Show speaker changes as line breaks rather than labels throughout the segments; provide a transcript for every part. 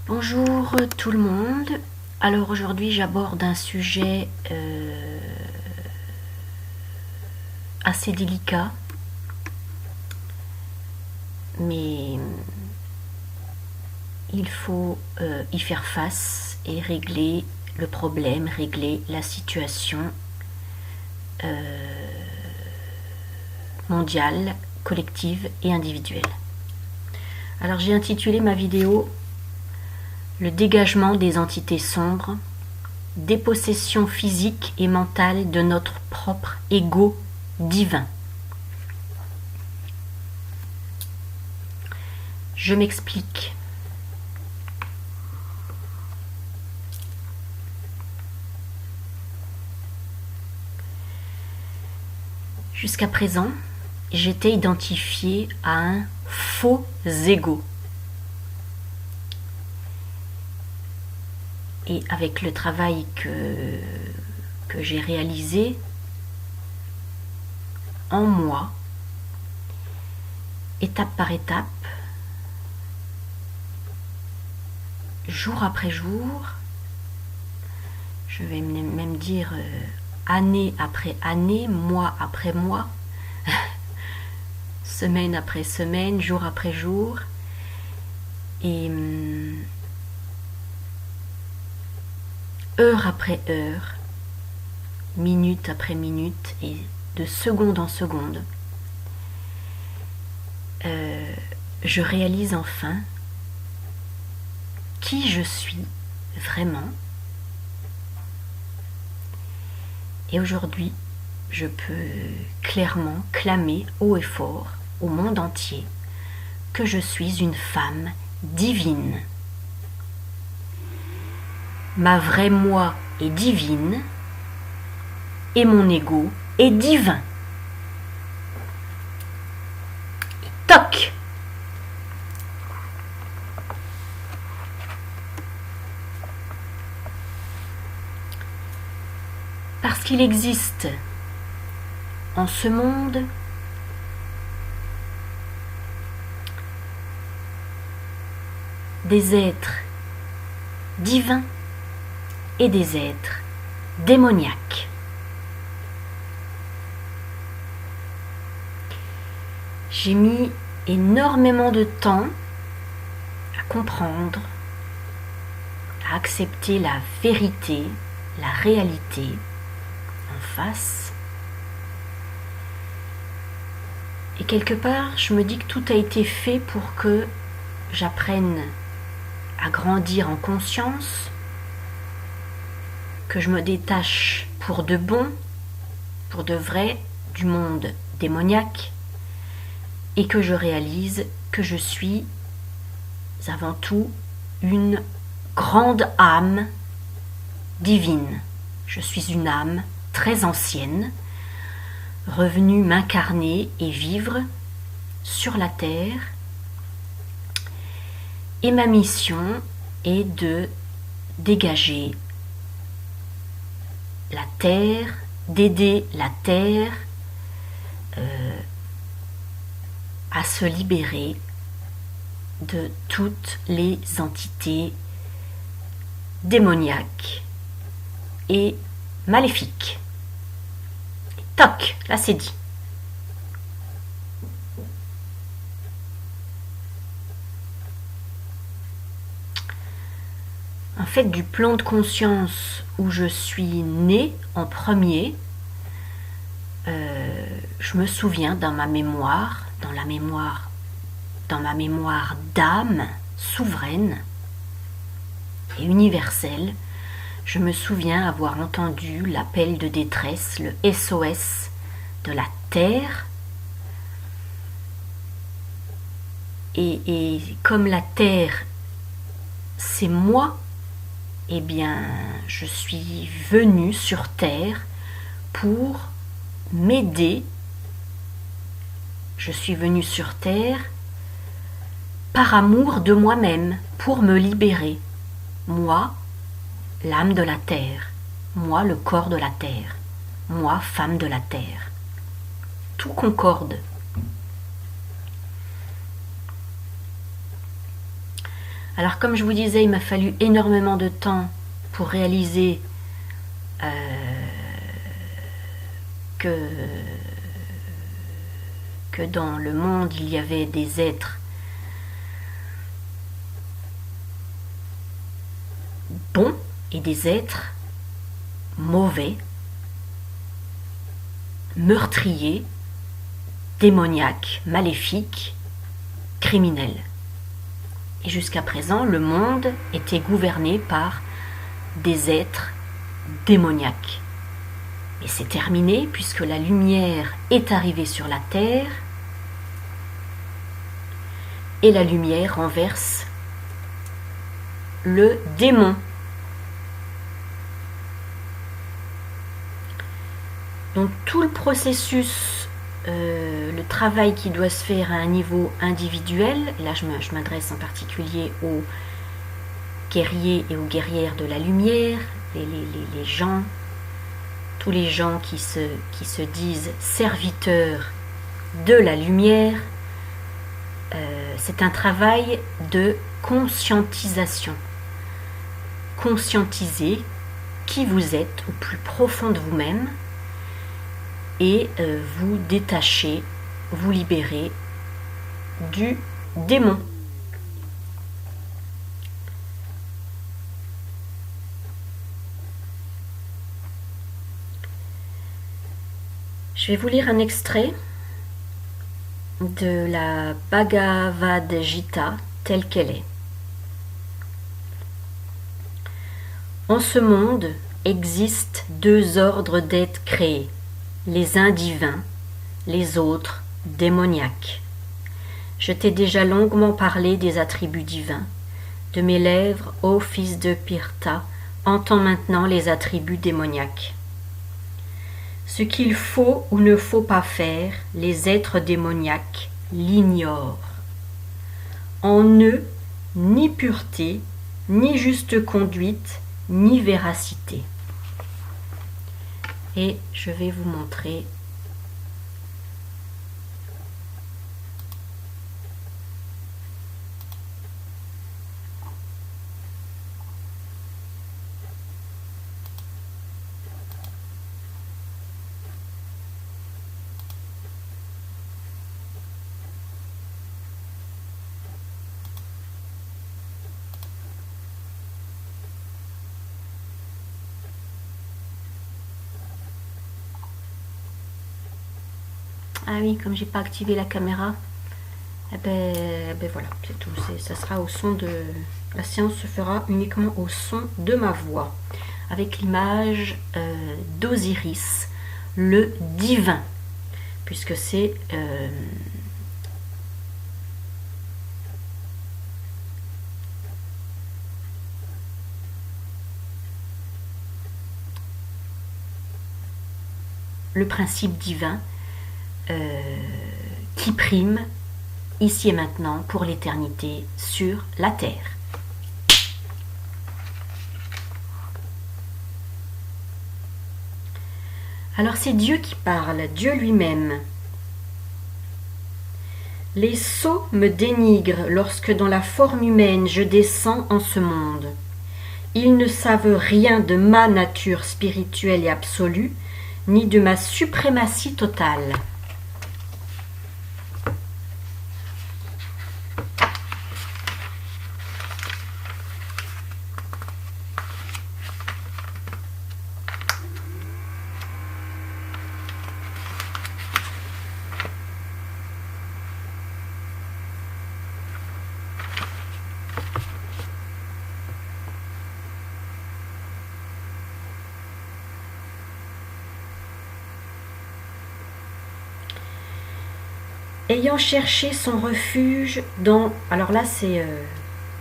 Bonjour tout le monde. Alors aujourd'hui j'aborde un sujet assez délicat, mais il faut y faire face et régler le problème, régler la situation mondiale, collective et individuelle. Alors j'ai intitulé ma vidéo Le dégagement des entités sombres, dépossession physique et mentale de notre propre ego divin. Je m'explique. Jusqu'à présent, j'étais identifiée à un faux ego. Et avec le travail que j'ai réalisé en moi, étape par étape, jour après jour, je vais même dire année après année, mois après mois, semaine après semaine, jour après jour, et heure après heure, minute après minute et de seconde en seconde, je réalise enfin qui je suis vraiment. Et aujourd'hui, je peux clairement clamer haut et fort au monde entier que je suis une femme divine. Ma vraie moi est divine et mon ego est divin. Et toc! Parce qu'il existe en ce monde des êtres divins et des êtres démoniaques. J'ai mis énormément de temps à comprendre, à accepter la vérité, la réalité en face. Et quelque part, je me dis que tout a été fait pour que j'apprenne à grandir en conscience, que je me détache pour de bon, pour de vrai, du monde démoniaque, et que je réalise que je suis avant tout une grande âme divine. Je suis une âme très ancienne, revenue m'incarner et vivre sur la terre. Et ma mission est de dégager la terre, d'aider la terre à se libérer de toutes les entités démoniaques et maléfiques. Et toc, là c'est dit. En fait, du plan de conscience où je suis née en premier, je me souviens dans ma mémoire d'âme souveraine et universelle, je me souviens avoir entendu l'appel de détresse, le SOS de la Terre. Et comme la Terre, c'est moi, eh bien, je suis venue sur Terre pour m'aider. Je suis venue sur Terre par amour de moi-même, pour me libérer. Moi, l'âme de la Terre. Moi, le corps de la Terre. Moi, femme de la Terre. Tout concorde. Alors comme je vous disais, il m'a fallu énormément de temps pour réaliser que dans le monde il y avait des êtres bons et des êtres mauvais, meurtriers, démoniaques, maléfiques, criminels. Et jusqu'à présent, le monde était gouverné par des êtres démoniaques. Et c'est terminé puisque la lumière est arrivée sur la terre et la lumière renverse le démon. Donc tout le processus, le travail qui doit se faire à un niveau individuel, et là je m'adresse en particulier aux guerriers et aux guerrières de la lumière, les gens, tous les gens qui se disent serviteurs de la lumière, c'est un travail de conscientisation. Conscientiser qui vous êtes au plus profond de vous-même et vous détacher, vous libérer du démon. Je vais vous lire un extrait de la Bhagavad Gita telle qu'elle est. En ce monde existent deux ordres d'êtres créés, les uns divins, les autres démoniaques. Je t'ai déjà longuement parlé des attributs divins. De mes lèvres, ô fils de Pirtha, entends maintenant les attributs démoniaques. Ce qu'il faut ou ne faut pas faire, les êtres démoniaques l'ignorent. En eux, ni pureté, ni juste conduite, ni véracité. Et je vais vous montrer Ah oui, comme j'ai pas activé la caméra, ben voilà, c'est tout. Ça sera au son de... La séance se fera uniquement au son de ma voix, avec l'image d'Osiris, le divin, puisque c'est... le principe divin qui prime ici et maintenant pour l'éternité sur la terre. Alors c'est Dieu qui parle, Dieu lui-même. Les sots me dénigrent lorsque dans la forme humaine je descends en ce monde. Ils ne savent rien de ma nature spirituelle et absolue, ni de ma suprématie totale. Ayant cherché son refuge dans... Alors là, c'est...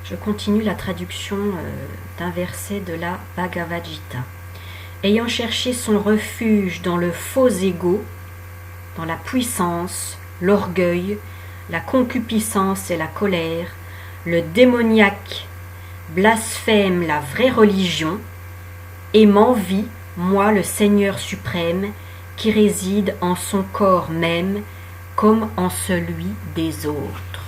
je continue la traduction d'un verset de la Bhagavad Gita. Ayant cherché son refuge dans le faux ego, dans la puissance, l'orgueil, la concupiscence et la colère, le démoniaque blasphème la vraie religion et m'envie, moi le Seigneur suprême, qui réside en son corps même, comme en celui des autres.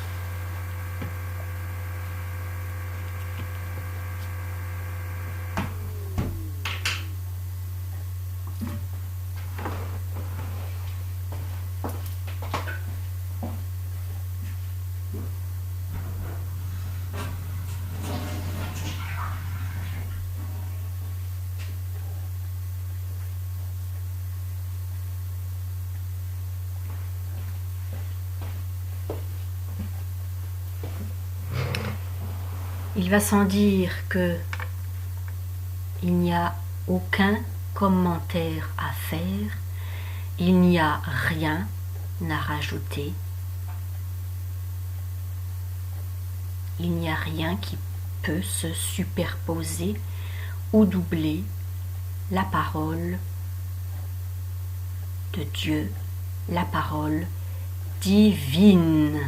Il va sans dire que il n'y a aucun commentaire à faire, il n'y a rien à rajouter, il n'y a rien qui peut se superposer ou doubler la parole de Dieu, la parole divine.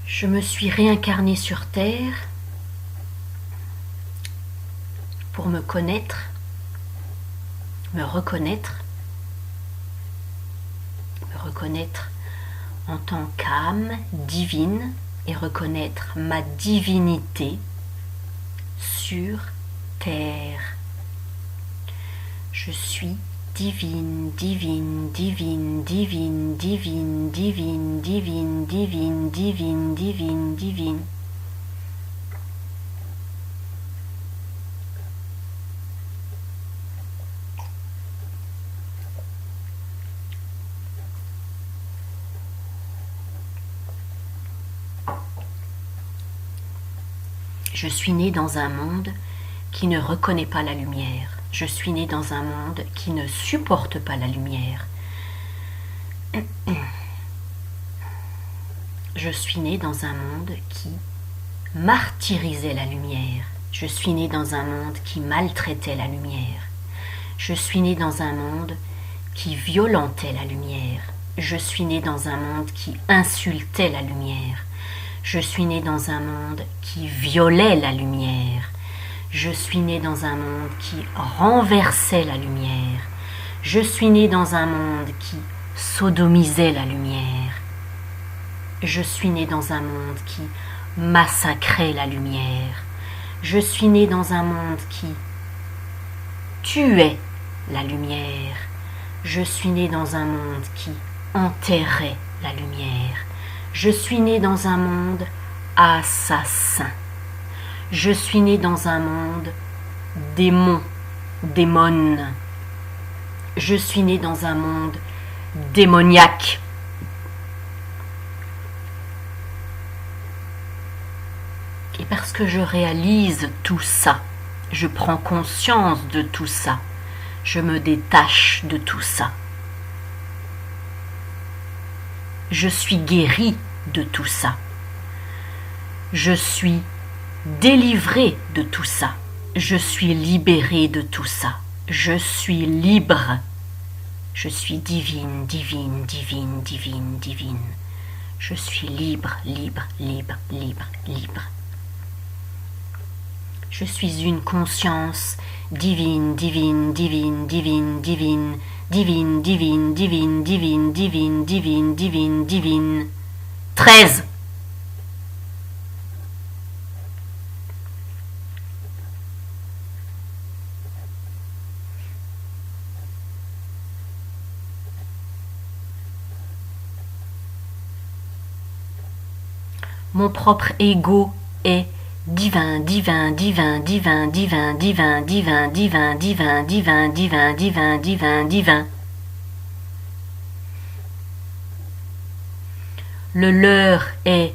Je me suis réincarnée sur Terre pour me connaître, me reconnaître en tant qu'âme divine et reconnaître ma divinité sur Terre. Je suis divine, divine, divine, divine, divine, divine, divine, divine, divine, divine, divine. Je suis née dans un monde qui ne reconnaît pas la lumière. Je suis née dans un monde qui ne supporte pas la lumière. Je suis née dans un monde qui martyrisait la lumière. Je suis née dans un monde qui maltraitait la lumière. Je suis née dans un monde qui violentait la lumière. Je suis née dans un monde qui insultait la lumière. Je suis née dans un monde qui violait la lumière. Je suis née dans un monde qui renversait la lumière. Je suis née dans un monde qui sodomisait la lumière. Je suis née dans un monde qui massacrait la lumière. Je suis née dans un monde qui tuait la lumière. Je suis née dans un monde qui enterrait la lumière. Je suis née dans un monde assassin. Je suis née dans un monde démone. Je suis née dans un monde démoniaque. Et parce que je réalise tout ça, je prends conscience de tout ça, je me détache de tout ça. Je suis guérie de tout ça. Je suis délivrée de tout ça. Je suis libérée de tout ça. Je suis libre. Je suis divine, divine, divine, divine, divine. Je suis libre, libre, libre, libre, libre. Je suis une conscience divine, divine, divine, divine, divine, divine, divine, divine, divine, divine, divine, divine, divine. 13. Mon propre ego est divin, divin, divin, divin, divin, divin, divin, divin, divin, divin, divin, divin, divin, divin. Le leur est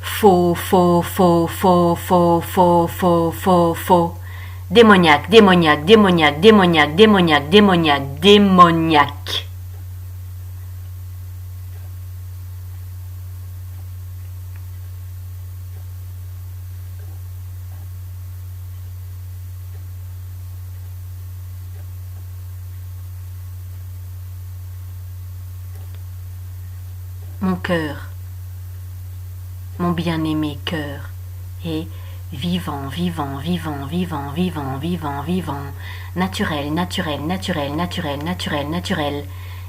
faux, faux, faux, faux, faux, faux, faux, faux, faux. Démoniaque, démoniaque, démoniaque, démoniaque, démoniaque, démoniaque, démoniaque. Mon cœur, mon bien-aimé cœur, est vivant, vivant, vivant, vivant, vivant, vivant, vivant, naturel, naturel, naturel, naturel, naturel, naturel,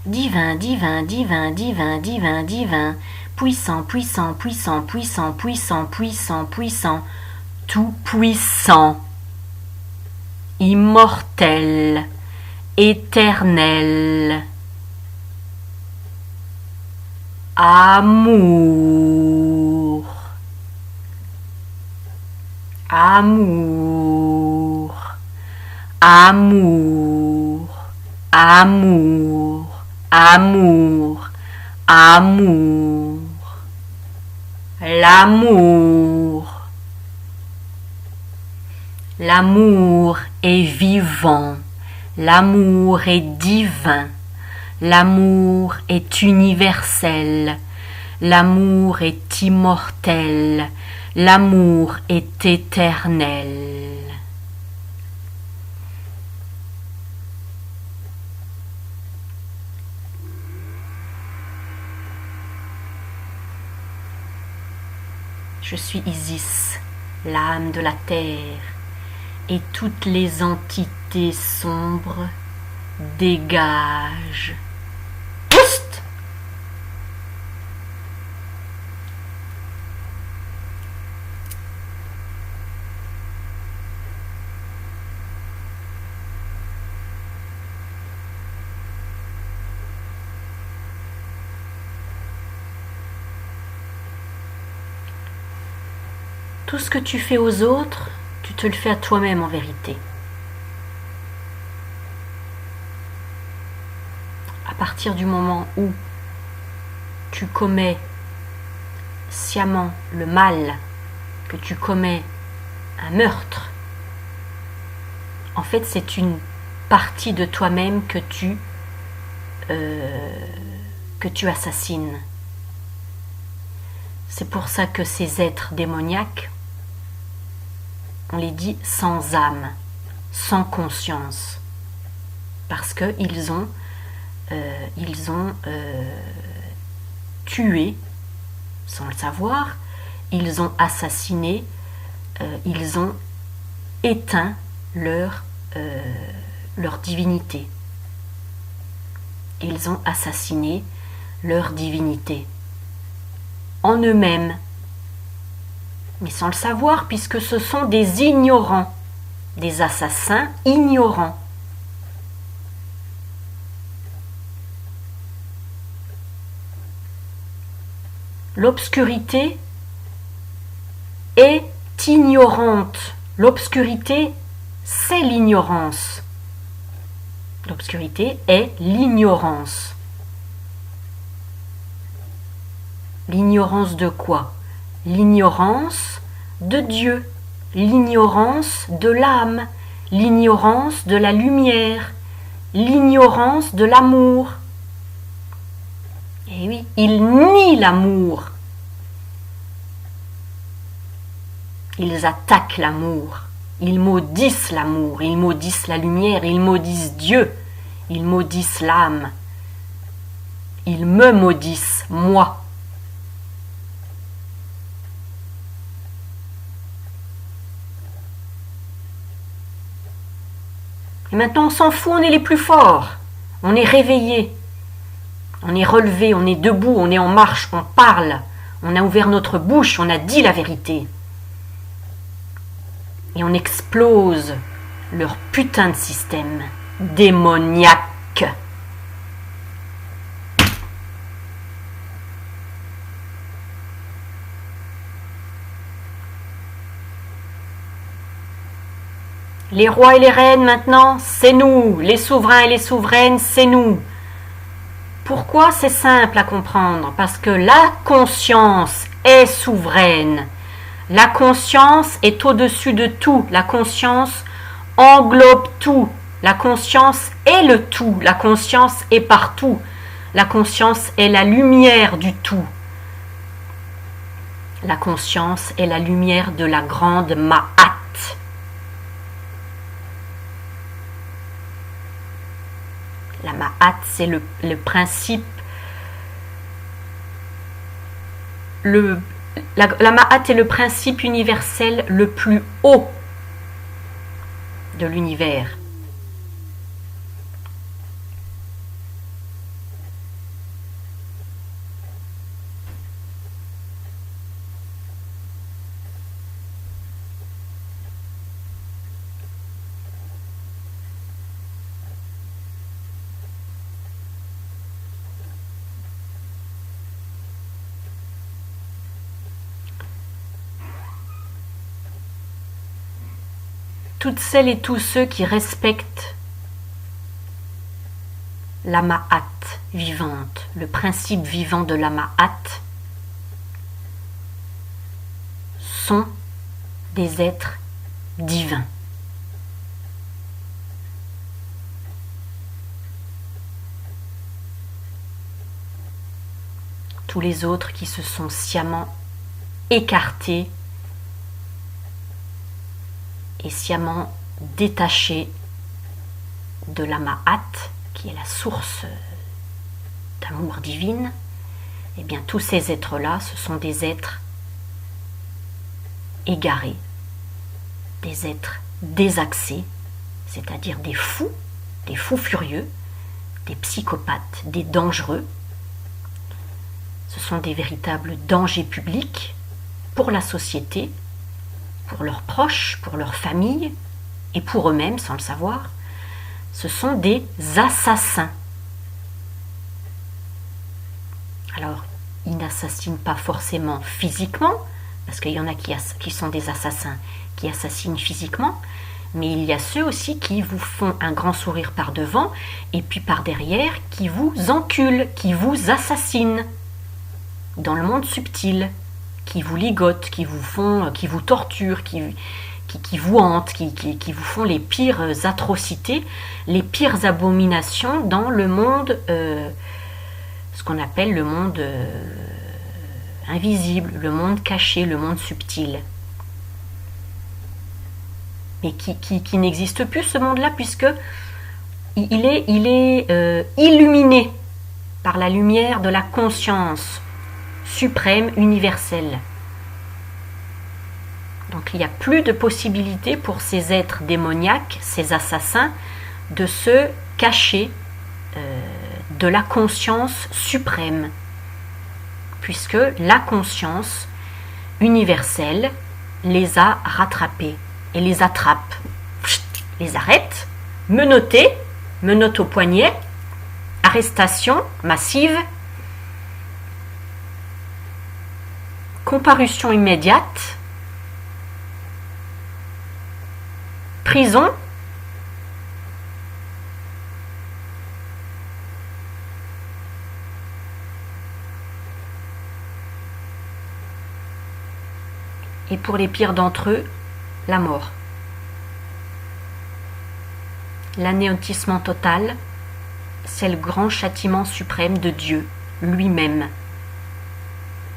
divin, divin, divin, divin, divin, divin, puissant, puissant, puissant, puissant, puissant, puissant, puissant, tout puissant, immortel, éternel, amour, amour, amour, amour, amour, amour, l'amour. L'amour est vivant, l'amour est divin, l'amour est universel, l'amour est immortel, l'amour est éternel. Je suis Isis, l'âme de la terre, et toutes les entités sombres dégagent. Psst! Tout ce que tu fais aux autres, tu te le fais à toi-même en vérité. À partir du moment où tu commets sciemment le mal, que tu commets un meurtre, en fait c'est une partie de toi-même que tu assassines. C'est pour ça que ces êtres démoniaques, on les dit sans âme, sans conscience, parce qu'ils ont tué, sans le savoir, ils ont assassiné, ils ont éteint leur divinité. Ils ont assassiné leur divinité en eux-mêmes, mais sans le savoir, puisque ce sont des ignorants, des assassins ignorants. L'obscurité est ignorante. L'obscurité, c'est l'ignorance. L'obscurité est l'ignorance. L'ignorance de quoi? L'ignorance de Dieu, l'ignorance de l'âme, l'ignorance de la lumière, l'ignorance de l'amour. Et oui, ils nient l'amour. Ils attaquent l'amour. Ils maudissent l'amour. Ils maudissent la lumière. Ils maudissent Dieu. Ils maudissent l'âme. Ils me maudissent, moi. Et maintenant, on s'en fout, on est les plus forts. On est réveillés. On est relevé, on est debout, on est en marche, on parle. On a ouvert notre bouche, on a dit la vérité. Et on explose leur putain de système démoniaque. Les rois et les reines maintenant, c'est nous. Les souverains et les souveraines, c'est nous. Pourquoi? C'est simple à comprendre, parce que la conscience est souveraine. La conscience est au-dessus de tout. La conscience englobe tout. La conscience est le tout. La conscience est partout. La conscience est la lumière du tout. La conscience est la lumière de la grande Ma'at. La Ma'at, c'est le principe, la Ma'at est le principe universel le plus haut de l'univers. Toutes celles et tous ceux qui respectent la Ma'at vivante, le principe vivant de la Ma'at, sont des êtres divins. Tous les autres qui se sont sciemment écartés et sciemment détachés de la Ma'at, qui est la source d'amour divine, eh bien tous ces êtres-là, ce sont des êtres égarés, des êtres désaxés, c'est-à-dire des fous furieux, des psychopathes, des dangereux. Ce sont des véritables dangers publics pour la société, pour leurs proches, pour leurs familles et pour eux-mêmes sans le savoir. Ce sont des assassins. Alors, ils n'assassinent pas forcément physiquement, parce qu'il y en a qui sont des assassins qui assassinent physiquement, mais il y a ceux aussi qui vous font un grand sourire par devant et puis par derrière qui vous enculent, qui vous assassinent dans le monde subtil, qui vous ligotent, qui vous torturent, qui vous hantent, qui vous font les pires atrocités, les pires abominations dans le monde, ce qu'on appelle le monde invisible, le monde caché, le monde subtil. Mais qui n'existe plus ce monde-là, puisque il est illuminé par la lumière de la conscience suprême, universelle. Donc il n'y a plus de possibilité pour ces êtres démoniaques, ces assassins, de se cacher de la conscience suprême, puisque la conscience universelle les a rattrapés et les attrape, les arrête, menottes au poignet, arrestation massive, comparution immédiate, prison, et pour les pires d'entre eux, la mort. L'anéantissement total, c'est le grand châtiment suprême de Dieu lui-même.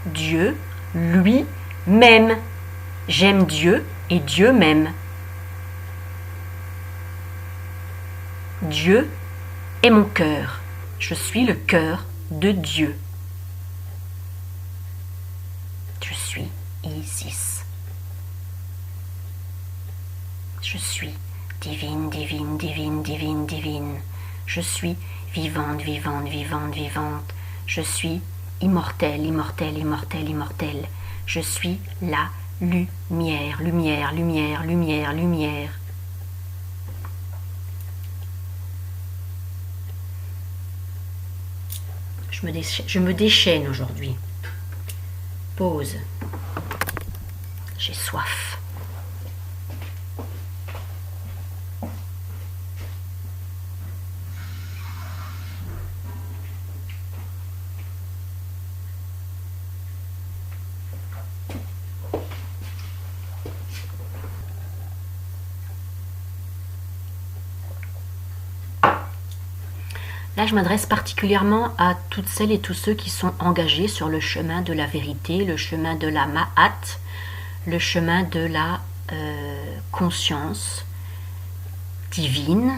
Dieu lui-même. J'aime Dieu et Dieu m'aime. Dieu est mon cœur. Je suis le cœur de Dieu. Je suis Isis. Je suis divine, divine, divine, divine, divine. Je suis vivante, vivante, vivante, vivante. Je suis immortelle, immortelle, immortelle, immortelle. Je suis la lumière, lumière, lumière, lumière, lumière. Je me déchaîne aujourd'hui. Pause. J'ai soif. Là, je m'adresse particulièrement à toutes celles et tous ceux qui sont engagés sur le chemin de la vérité, le chemin de la Ma'at, le chemin de la conscience divine.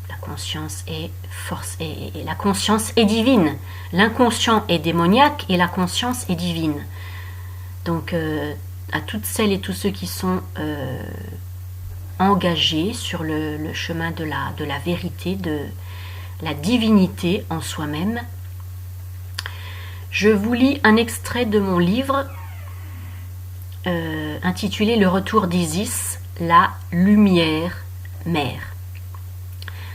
La conscience est force et la conscience est divine. L'inconscient est démoniaque et la conscience est divine. Donc à toutes celles et tous ceux qui sont engagés sur le chemin de la vérité, de la divinité en soi-même, je vous lis un extrait de mon livre intitulé Le retour d'Isis, la lumière mère.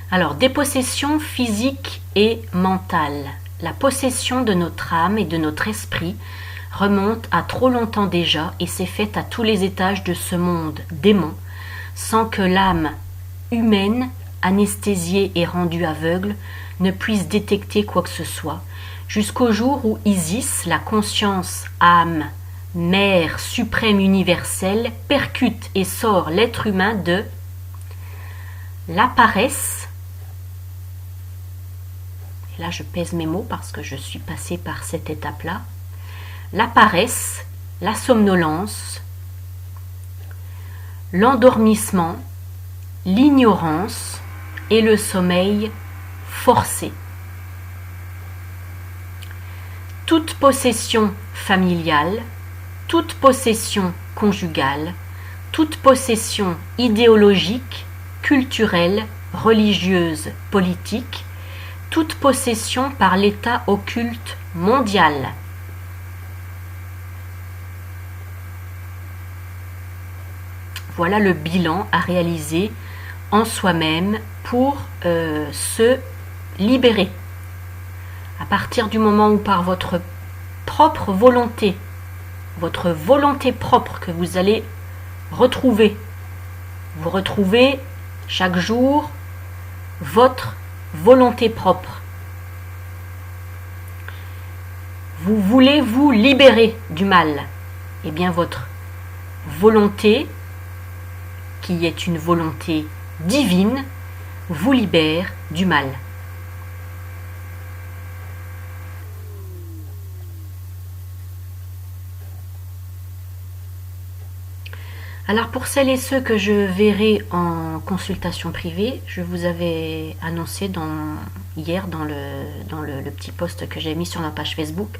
Alors, dépossession physique et mentale. La possession de notre âme et de notre esprit remonte à trop longtemps déjà et s'est faite à tous les étages de ce monde démon, sans que l'âme humaine, anesthésiée et rendue aveugle, ne puisse détecter quoi que ce soit, jusqu'au jour où Isis, la conscience âme, mère suprême universelle, percute et sort l'être humain de la paresse. Et là je pèse mes mots parce que je suis passée par cette étape-là. La paresse, la somnolence, l'endormissement, l'ignorance et le sommeil forcé. Toute possession familiale, toute possession conjugale, toute possession idéologique, culturelle, religieuse, politique, toute possession par l'état occulte mondial. Voilà le bilan à réaliser en soi-même pour se libérer. À partir du moment où par votre propre volonté, votre volonté propre que vous allez retrouver, vous retrouvez chaque jour votre volonté propre. Vous voulez vous libérer du mal. Eh bien votre volonté, qui est une volonté divine, vous libère du mal. Alors pour celles et ceux que je verrai en consultation privée, je vous avais annoncé hier dans le petit post que j'ai mis sur ma page Facebook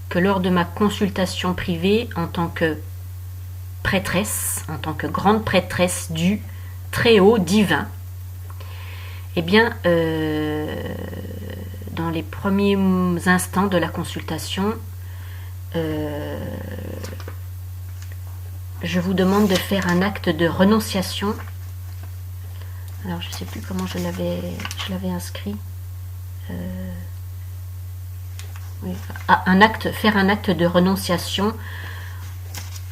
que lors de ma consultation privée en tant que prêtresse, en tant que grande prêtresse du Très-Haut divin, eh bien dans les premiers instants de la consultation, je vous demande de faire un acte de renonciation. Alors je ne sais plus comment je l'avais inscrit. Oui, faire un acte de renonciation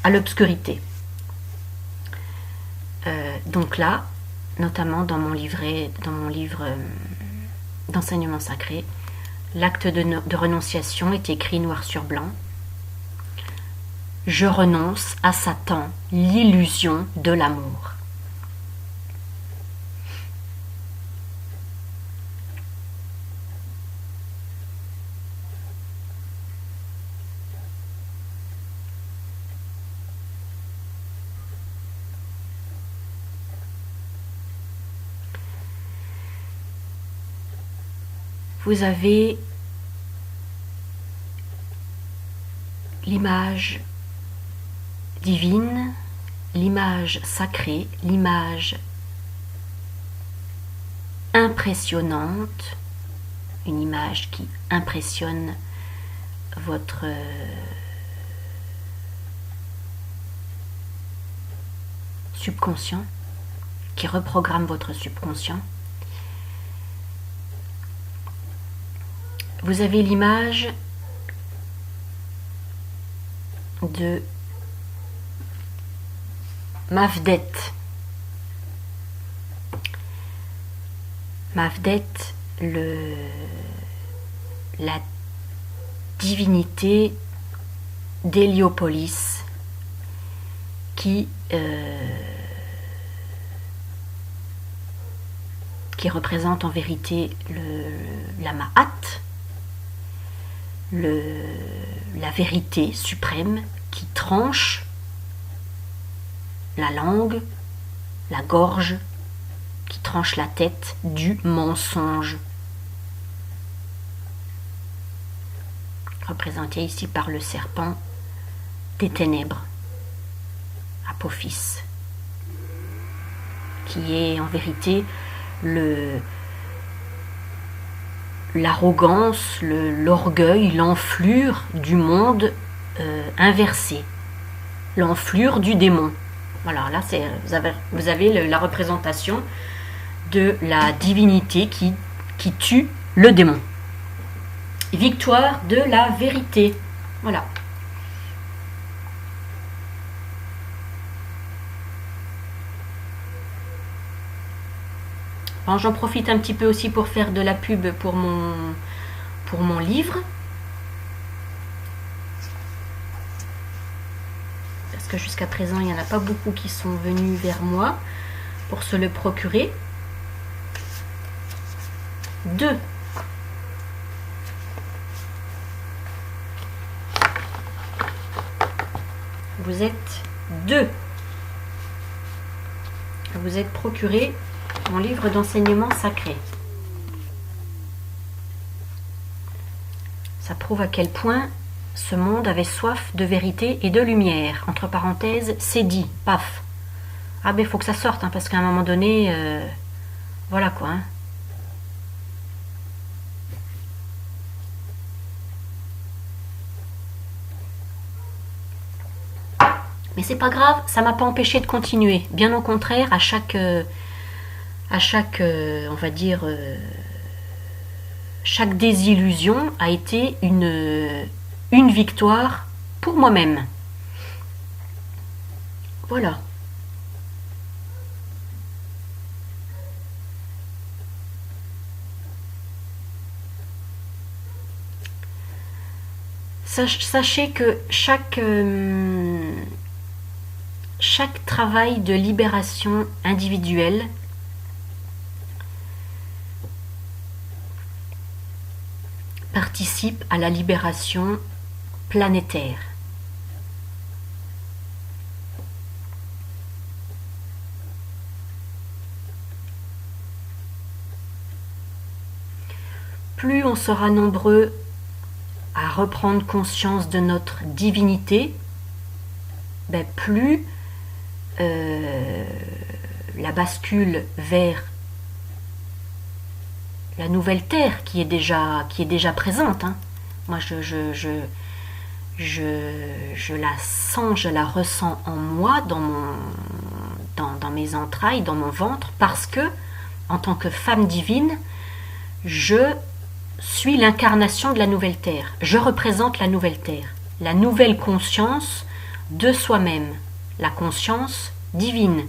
à l'obscurité. Donc là, notamment dans mon livre d'enseignement sacré, l'acte de renonciation est écrit noir sur blanc. Je renonce à Satan, l'illusion de l'amour. Vous avez l'image divine, l'image sacrée, l'image impressionnante, une image qui impressionne votre subconscient, qui reprogramme votre subconscient. Vous avez l'image de Mafdet. Mafdet, la divinité d'Héliopolis qui représente en vérité la Ma'at, la vérité suprême qui tranche la langue, la gorge, qui tranche la tête du mensonge. Représenté ici par le serpent des ténèbres, Apophis, qui est en vérité l'arrogance, l'orgueil, l'enflure du monde inversé, l'enflure du démon. Voilà, là vous avez la représentation de la divinité qui tue le démon. Victoire de la vérité. Voilà. Bon, j'en profite un petit peu aussi pour faire de la pub pour mon livre. Parce que jusqu'à présent, il n'y en a pas beaucoup qui sont venus vers moi pour se le procurer. 2. Vous êtes 2. Vous êtes procuré mon livre d'enseignement sacré. Ça prouve à quel point ce monde avait soif de vérité et de lumière. Entre parenthèses, c'est dit, paf. Ah ben il faut que ça sorte, hein, parce qu'à un moment donné, voilà quoi. Hein. Mais c'est pas grave, ça m'a pas empêché de continuer. Bien au contraire, à chaque on va dire, chaque désillusion a été une victoire pour moi-même. Voilà. Sachez que chaque travail de libération individuelle participe à la libération planétaire. Plus on sera nombreux à reprendre conscience de notre divinité, ben plus la bascule vers la nouvelle terre qui est déjà présente. Hein. Moi, je la sens, je la ressens en moi, dans mes entrailles, dans mon ventre, parce que, en tant que femme divine, je suis l'incarnation de la nouvelle terre. Je représente la nouvelle terre, la nouvelle conscience de soi-même, la conscience divine.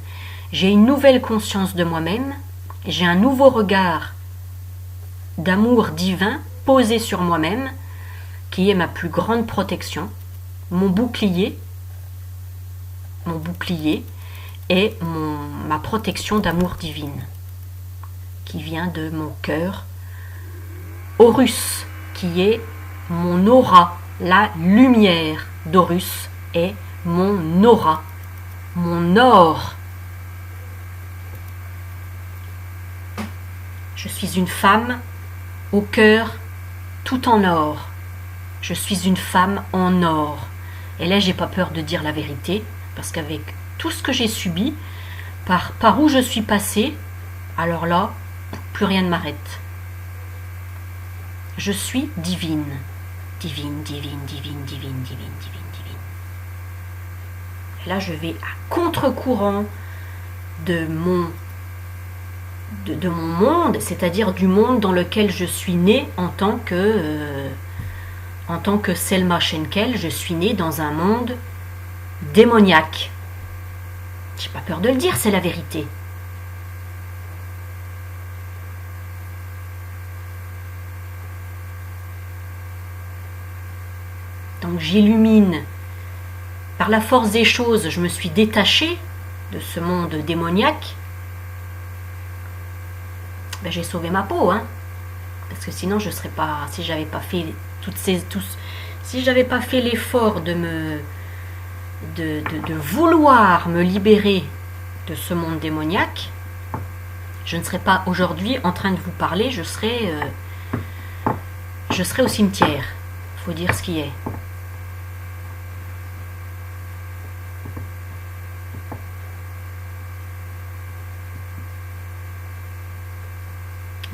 J'ai une nouvelle conscience de moi-même, j'ai un nouveau regard d'amour divin posé sur moi-même, qui est ma plus grande protection, mon bouclier est ma protection d'amour divine, qui vient de mon cœur Horus, qui est mon aura, la lumière d'Horus est mon aura, mon or. Je suis une femme au cœur tout en or. Je suis une femme en or. Et là, j'ai pas peur de dire la vérité, parce qu'avec tout ce que j'ai subi, par où je suis passée, alors là, plus rien ne m'arrête. Je suis divine. Divine, divine, divine, divine, divine, divine, divine. Et là, je vais à contre-courant de mon monde, c'est-à-dire du monde dans lequel je suis née en tant que Selma Schenkel. Je suis née dans un monde démoniaque. J'ai pas peur de le dire, c'est la vérité. Donc j'illumine. Par la force des choses, je me suis détachée de ce monde démoniaque. Ben, j'ai sauvé ma peau, hein. Parce que sinon je serais pas, si j'avais pas fait si j'avais pas fait l'effort de vouloir me libérer de ce monde démoniaque, je ne serais pas aujourd'hui en train de vous parler, je serais au cimetière. Faut dire ce qui est.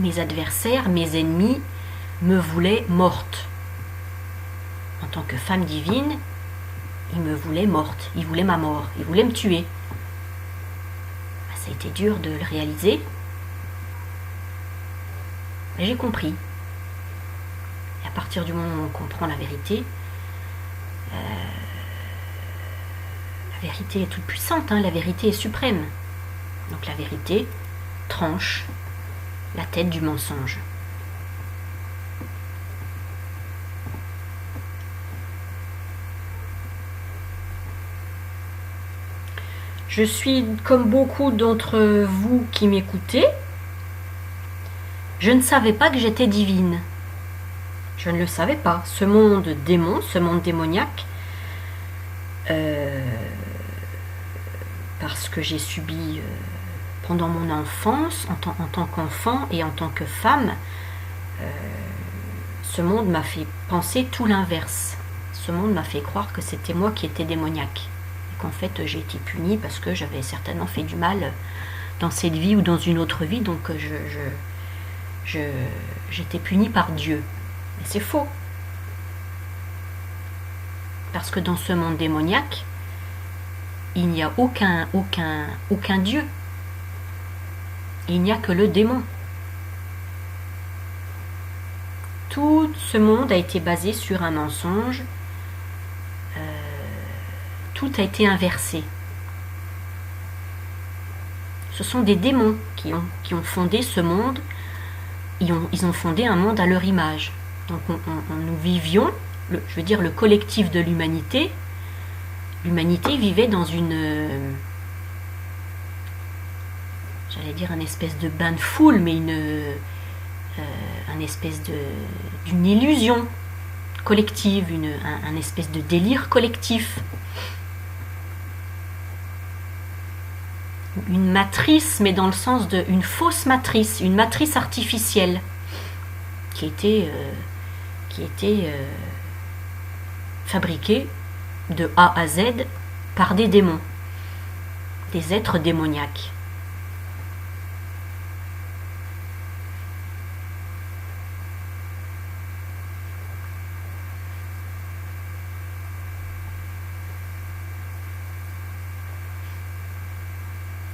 mes adversaires, mes ennemis me voulaient morte. En tant que femme divine, ils me voulaient morte, ils voulaient ma mort, ils voulaient me tuer. Ça a été dur de le réaliser, mais j'ai compris. Et à partir du moment où on comprend la vérité est toute puissante, hein, la vérité est suprême. Donc la vérité tranche la tête du mensonge. Je suis comme beaucoup d'entre vous qui m'écoutez. Je ne savais pas que j'étais divine. Je ne le savais pas. Ce monde démon, ce monde démoniaque, parce que j'ai subi pendant mon enfance, en tant qu'enfant et en tant que femme, ce monde m'a fait penser tout l'inverse. Ce monde m'a fait croire que c'était moi qui étais démoniaque. Et qu'en fait, j'ai été punie parce que j'avais certainement fait du mal dans cette vie ou dans une autre vie. Donc, j'étais punie par Dieu. Mais c'est faux. Parce que dans ce monde démoniaque, il n'y a aucun Dieu. Il n'y a que le démon. Tout ce monde a été basé sur un mensonge. Tout a été inversé. Ce sont des démons qui ont fondé ce monde. Ils ont fondé un monde à leur image. Donc nous vivions, le collectif de l'humanité. L'humanité vivait dans j'allais dire un espèce de bain de foule, mais un espèce d'une illusion collective, un espèce de délire collectif. Une matrice, mais dans le sens d'une fausse matrice, une matrice artificielle, qui était fabriquée de A à Z par des démons, des êtres démoniaques.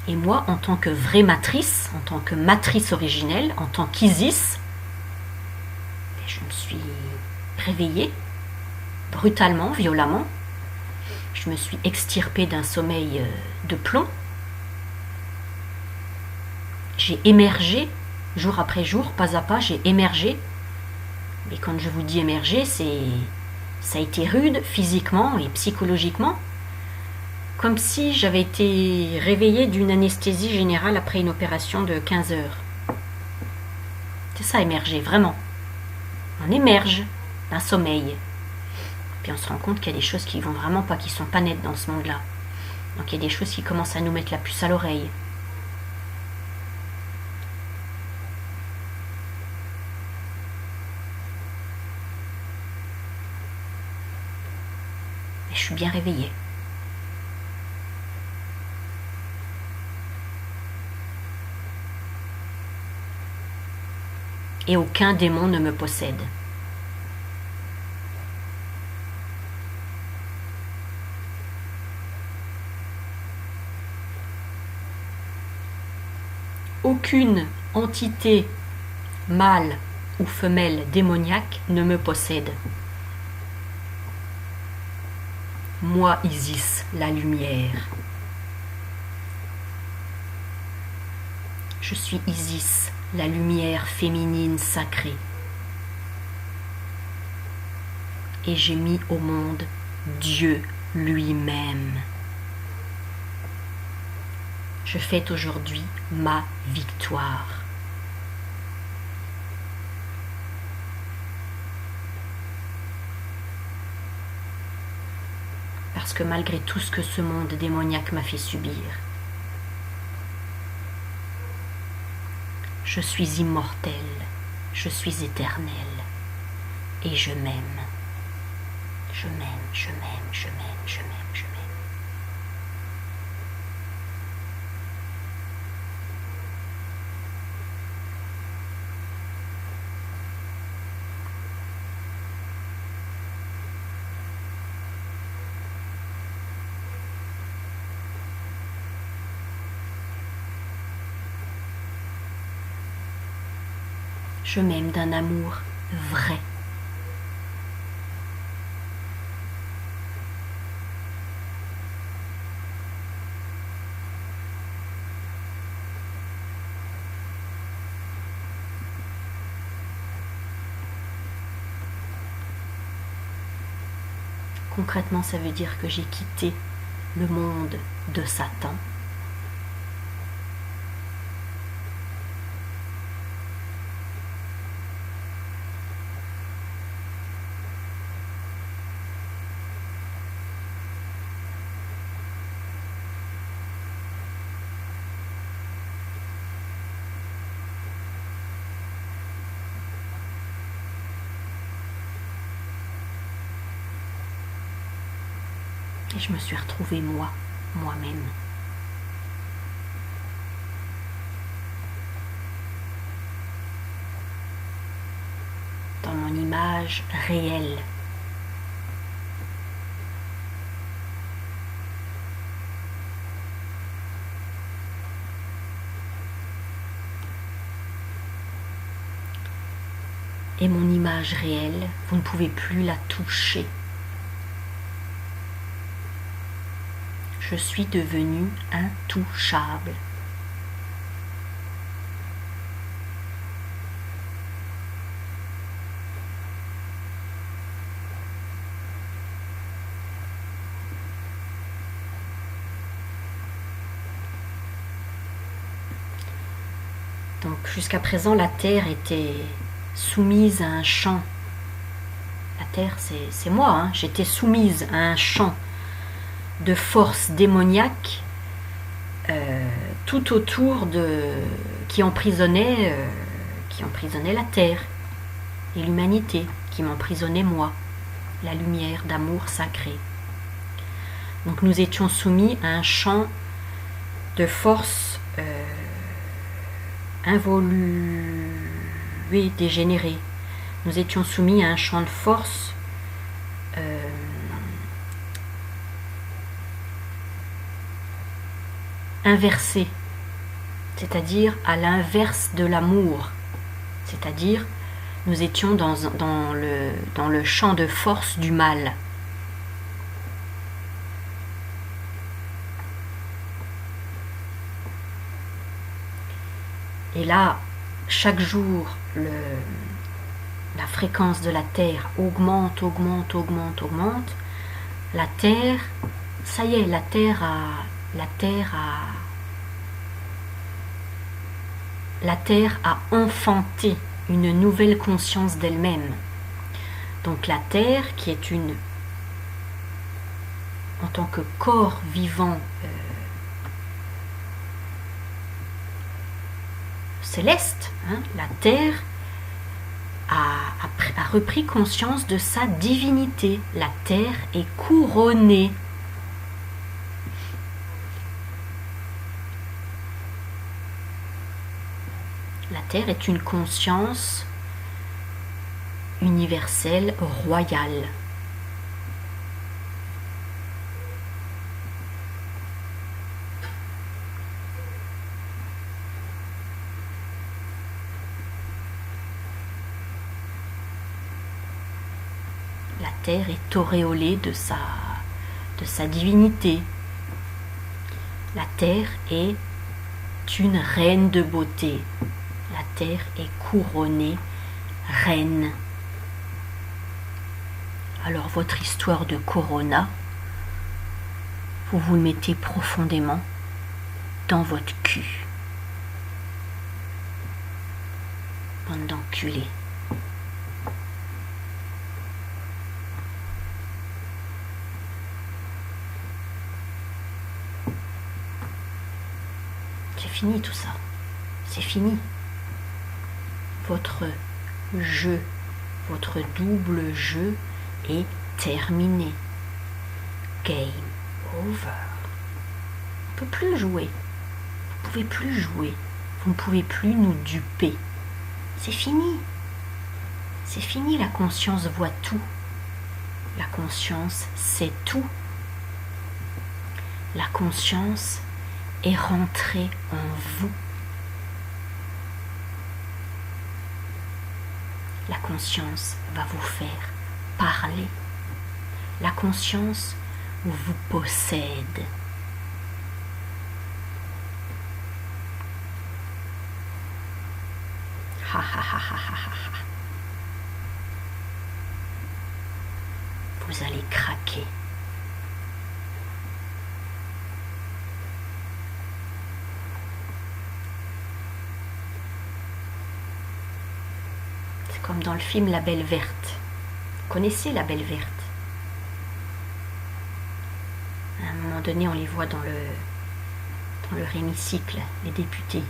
Et moi, en tant que vraie matrice, en tant que matrice originelle, en tant qu'Isis, je me suis réveillée brutalement, violemment. Je me suis extirpée d'un sommeil de plomb. J'ai émergé, jour après jour, pas à pas, j'ai émergé. Mais quand je vous dis émerger, ça a été rude physiquement et psychologiquement. Comme si j'avais été réveillée d'une anesthésie générale après une opération de 15 heures. C'est ça, émerger, vraiment. On émerge d'un sommeil. Puis on se rend compte qu'il y a des choses qui vont vraiment pas, qui sont pas nettes dans ce monde-là. Donc il y a des choses qui commencent à nous mettre la puce à l'oreille. Et je suis bien réveillée. Et aucun démon ne me possède. Aucune entité mâle ou femelle démoniaque ne me possède. Moi, Isis, la lumière. Je suis Isis, la lumière féminine sacrée. Et j'ai mis au monde Dieu lui-même. Je fête aujourd'hui ma victoire. Parce que malgré tout ce que ce monde démoniaque m'a fait subir, je suis immortelle, je suis éternelle, et je m'aime. Je m'aime, je m'aime, je m'aime, je m'aime, je m'aime. Je m'aime d'un amour vrai. Concrètement, ça veut dire que j'ai quitté le monde de Satan. Et je me suis retrouvée moi-même. Dans mon image réelle. Et mon image réelle, vous ne pouvez plus la toucher. Je suis devenue intouchable. Donc jusqu'à présent, la terre était soumise à un champ. La terre, c'est moi, hein. J'étais soumise à un champ de forces démoniaques tout autour qui emprisonnait la terre et l'humanité, qui m'emprisonnait moi, la lumière d'amour sacré. Donc nous étions soumis à un champ de forces involuées, dégénérées. Nous étions soumis à un champ de force inversé, c'est-à-dire à l'inverse de l'amour, c'est-à-dire nous étions dans le champ de force du mal. Et là, chaque jour, la fréquence de la Terre augmente. La Terre, ça y est, la Terre a enfanté une nouvelle conscience d'elle-même. Donc la Terre, qui est en tant que corps vivant céleste, hein, la Terre a repris conscience de sa divinité. La Terre est couronnée. La Terre est une conscience universelle, royale. La Terre est auréolée de sa divinité. La Terre est une reine de beauté. La Terre est couronnée reine. Alors votre histoire de Corona, vous le mettez profondément dans votre cul. Bande d'enculés. C'est fini tout ça. C'est fini. Votre jeu, votre double jeu est terminé. Game over. On ne peut plus jouer. Vous ne pouvez plus jouer. Vous ne pouvez plus nous duper. C'est fini. C'est fini, la conscience voit tout. La conscience sait tout. La conscience est rentrée en vous. La conscience va vous faire parler. La conscience vous possède. Ha ha ha ha ha ha. Vous allez craquer. C'est comme dans le film La Belle Verte. Vous connaissez La Belle Verte? À un moment donné, on les voit dans le hémicycle, les députés.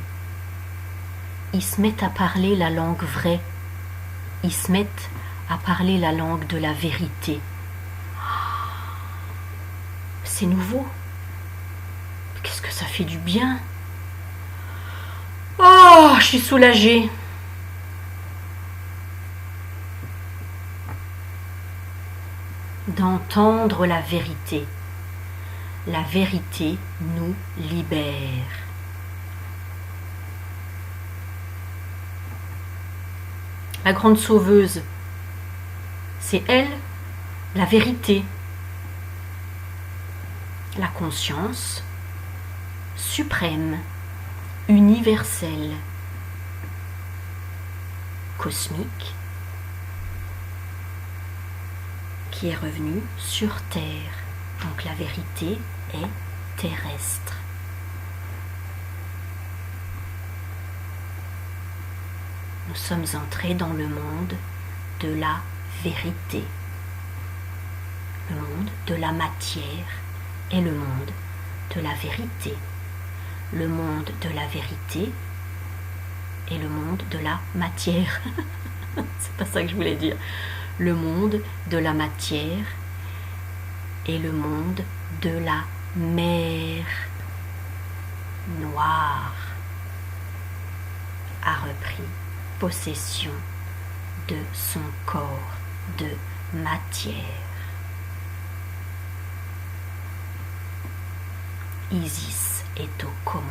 Ils se mettent à parler la langue vraie. Ils se mettent à parler la langue de la vérité. C'est nouveau. Qu'est-ce que ça fait du bien. Oh, je suis soulagée. D'entendre la vérité. La vérité nous libère. La grande sauveuse, c'est elle, la vérité. La conscience suprême, universelle, cosmique, qui est revenue sur Terre. Donc la vérité est terrestre. Nous sommes entrés dans le monde de la vérité, le monde de la matière et le monde de la vérité, le monde de la vérité et le monde de la matière. C'est pas ça que je voulais dire. Le monde de la matière et le monde de la mer Noire a repris possession de son corps de matière. Isis est aux commandes.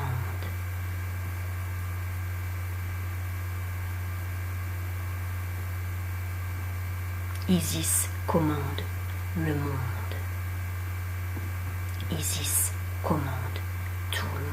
Isis commande le monde. Isis commande tout le monde.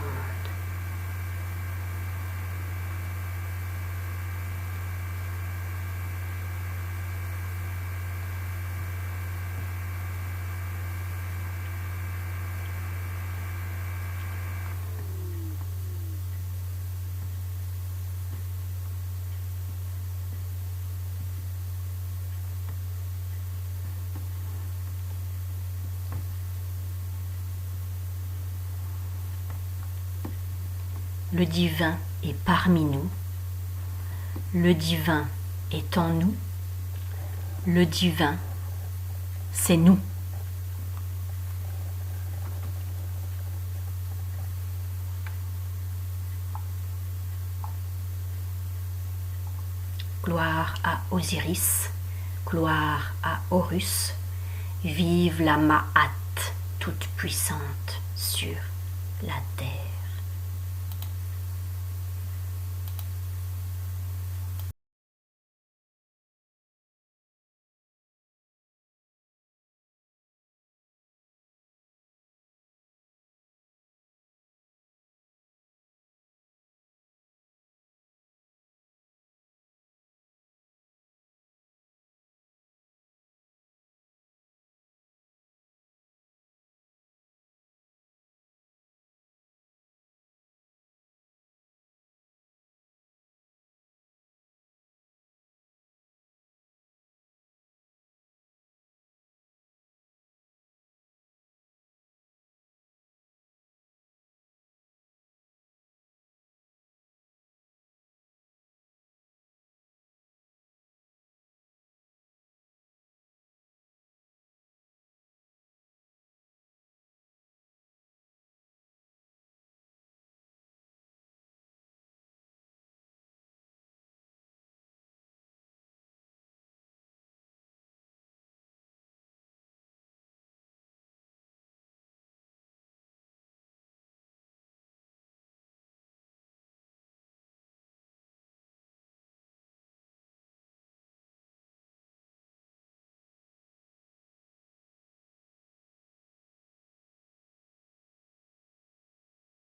Le divin est parmi nous, le divin est en nous, le divin, c'est nous. Gloire à Osiris, gloire à Horus, vive la Ma'at toute puissante sur la terre.